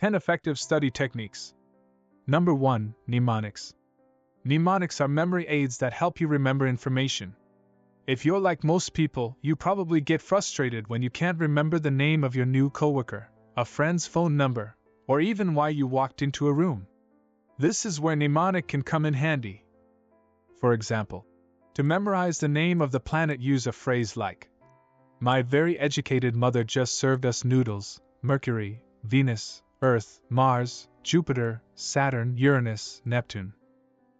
10 Effective Study Techniques. Number 1. Mnemonics. Mnemonics are memory aids that help you remember information. If you're like most people, you probably get frustrated when you can't remember the name of your new coworker, a friend's phone number, or even why you walked into a room. This is where mnemonic can come in handy. For example, to memorize the name of the planet, use a phrase like, "My very educated mother just served us noodles, Mercury, Venus, Earth, Mars, Jupiter, Saturn, Uranus, Neptune."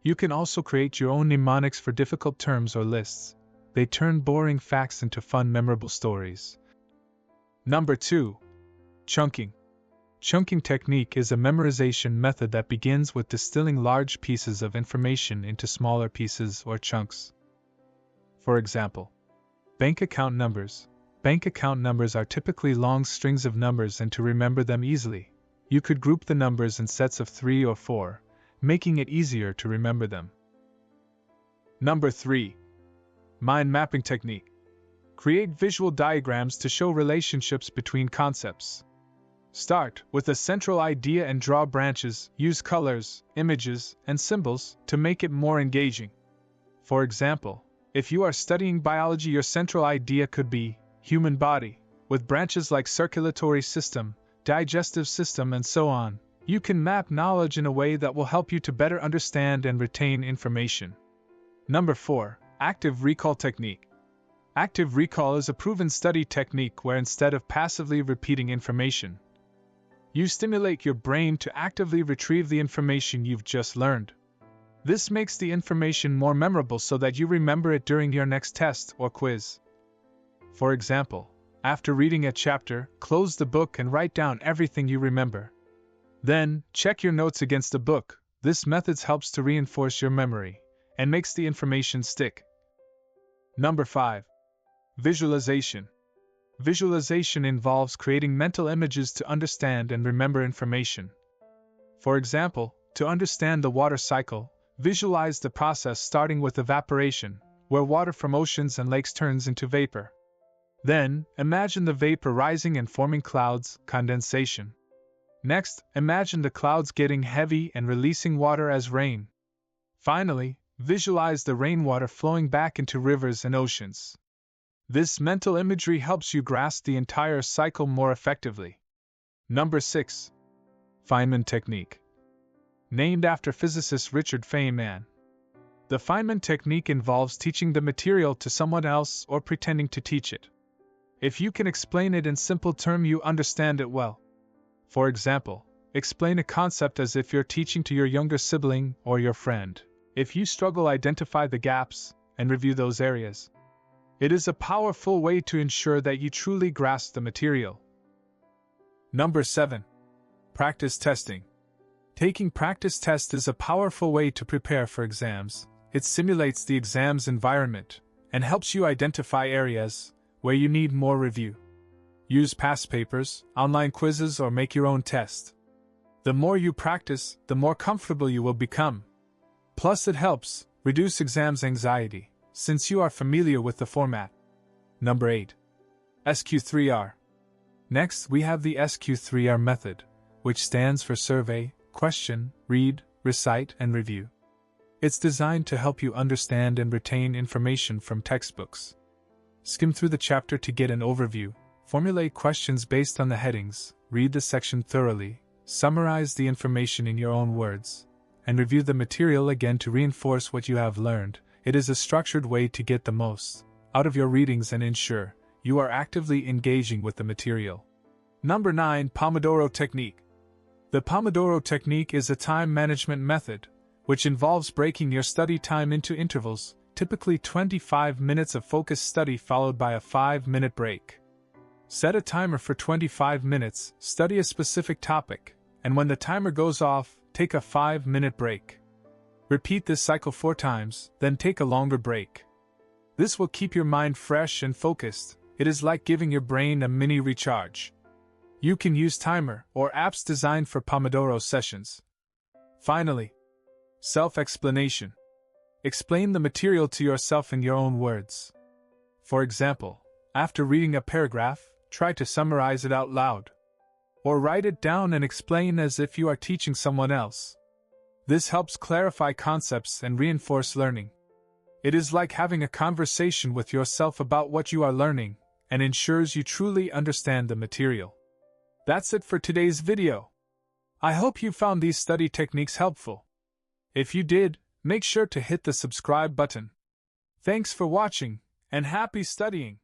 You can also create your own mnemonics for difficult terms or lists. They turn boring facts into fun, memorable stories. Number 2. Chunking. Chunking technique is a memorization method that begins with distilling large pieces of information into smaller pieces or chunks. For example, bank account numbers. Bank account numbers are typically long strings of numbers, and to remember them easily, you could group the numbers in sets of 3 or 4, making it easier to remember them. Number 3. Mind mapping technique. Create visual diagrams to show relationships between concepts. Start with a central idea and draw branches. Use colors, images, and symbols to make it more engaging. For example, if you are studying biology, your central idea could be human body, with branches like circulatory system, digestive system, and so on. You can map knowledge in a way that will help you to better understand and retain information. Number 4. Active recall technique. Active recall is a proven study technique where instead of passively repeating information, you stimulate your brain to actively retrieve the information you've just learned. This makes the information more memorable so that you remember it during your next test or quiz. For example, after reading a chapter, close the book and write down everything you remember. Then, check your notes against the book. This method helps to reinforce your memory and makes the information stick. Number 5. Visualization. Visualization involves creating mental images to understand and remember information. For example, to understand the water cycle, visualize the process starting with evaporation, where water from oceans and lakes turns into vapor. Then, imagine the vapor rising and forming clouds, condensation. Next, imagine the clouds getting heavy and releasing water as rain. Finally, visualize the rainwater flowing back into rivers and oceans. This mental imagery helps you grasp the entire cycle more effectively. Number 6. Fineman Technique. Named after physicist Richard Feynman. The Fineman Technique involves teaching the material to someone else or pretending to teach it. If you can explain it in simple terms, you understand it well. For example, explain a concept as if you're teaching to your younger sibling or your friend. If you struggle, identify the gaps and review those areas. It is a powerful way to ensure that you truly grasp the material. Number 7. Practice testing. Taking practice tests is a powerful way to prepare for exams. It simulates the exam's environment and helps you identify areas where you need more review. Use past papers, online quizzes, or make your own test. The more you practice, the more comfortable you will become. Plus, it helps reduce exams anxiety, since you are familiar with the format. Number 8. SQ3R. Next, we have the SQ3R method, which stands for survey, question, read, recite, and review. It's designed to help you understand and retain information from textbooks. Skim through the chapter to get an overview, formulate questions based on the headings, read the section thoroughly, summarize the information in your own words, and review the material again to reinforce what you have learned. It is a structured way to get the most out of your readings and ensure you are actively engaging with the material. Number 9. Pomodoro Technique. The Pomodoro Technique is a time management method, which involves breaking your study time into intervals, typically 25 minutes of focused study followed by a 5-minute break. Set a timer for 25 minutes, study a specific topic, and when the timer goes off, take a 5-minute break. Repeat this cycle 4 times, then take a longer break. This will keep your mind fresh and focused. It is like giving your brain a mini recharge. You can use timer or apps designed for Pomodoro sessions. Finally, self-explanation. Explain the material to yourself in your own words. For example, after reading a paragraph, try to summarize it out loud. or write it down and explain as if you are teaching someone else. This helps clarify concepts and reinforce learning. It is like having a conversation with yourself about what you are learning, and ensures you truly understand the material. That's it for today's video. I hope you found these study techniques helpful. If you did, make sure to hit the subscribe button. Thanks for watching, and happy studying!